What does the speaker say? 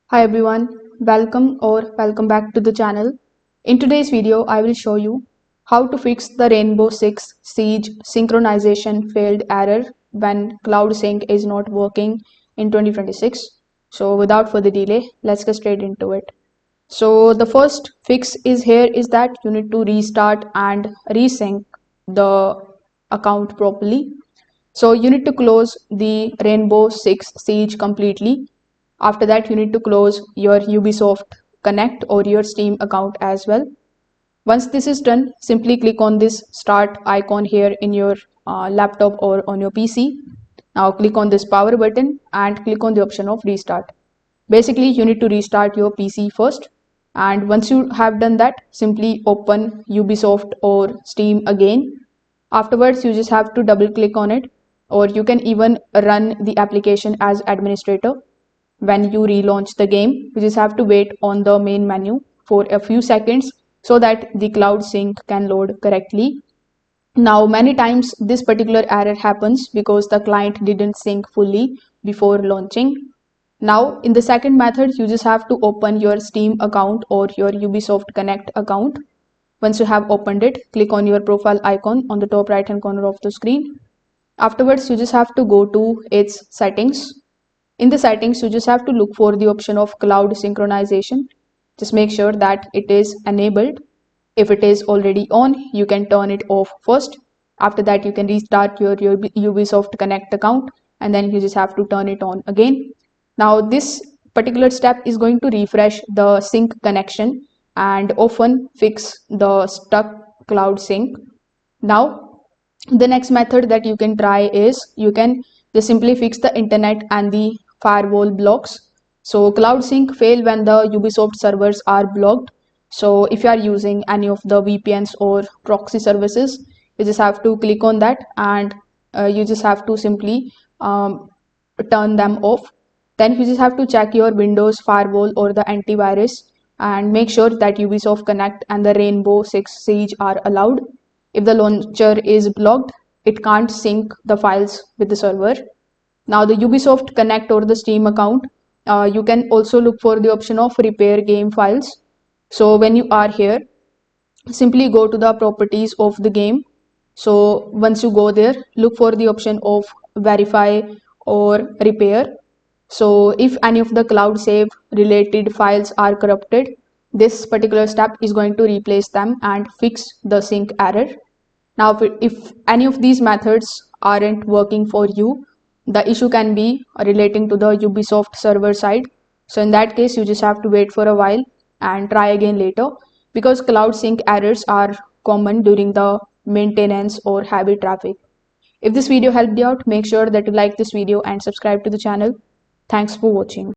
Hi everyone, welcome back to the channel. In today's video, I will show you how to fix the Rainbow Six Siege synchronization failed error when Cloud Sync is not working in 2026. So without further delay, let's get straight into it. So the first fix is that you need to restart and resync the account properly. So you need to close the Rainbow Six Siege completely. After that, you need to close your Ubisoft Connect or your Steam account as well. Once this is done, simply click on this start icon here in your laptop or on your PC. Now click on this power button and click on the option of restart. Basically, you need to restart your PC first. And once you have done that, simply open Ubisoft or Steam again. Afterwards, you just have to double click on it, or you can even run the application as administrator. When you relaunch the game, you just have to wait on the main menu for a few seconds so that the cloud sync can load correctly. Now, many times this particular error happens because the client didn't sync fully before launching. Now, in the second method, you just have to open your Steam account or your Ubisoft Connect account. Once you have opened it, click on your profile icon on the top right hand corner of the screen. Afterwards, you just have to go to its settings. In the settings, you just have to look for the option of cloud synchronization. Just make sure that it is enabled. If it is already on, you can turn it off first. After that, you can restart your Ubisoft Connect account and then you just have to turn it on again. Now, this particular step is going to refresh the sync connection and often fix the stuck cloud sync. Now, the next method that you can try is you can just simply fix the internet and the firewall blocks. So cloud sync fail when the Ubisoft servers are blocked. So if you are using any of the VPNs or proxy services, you just have to click on that and you just have to simply turn them off. Then you just have to check your Windows firewall or the antivirus and make sure that Ubisoft Connect and the Rainbow Six Siege are allowed. If the launcher is blocked, it can't sync the files with the server. Now the Ubisoft Connect or the Steam account, you can also look for the option of repair game files. So when you are here, simply go to the properties of the game. So once you go there, look for the option of verify or repair. So if any of the cloud save related files are corrupted, this particular step is going to replace them and fix the sync error. Now, if any of these methods aren't working for you, the issue can be relating to the Ubisoft server side. So in that case, you just have to wait for a while and try again later, because cloud sync errors are common during the maintenance or heavy traffic. If this video helped you out, make sure that you like this video and subscribe to the channel. Thanks for watching.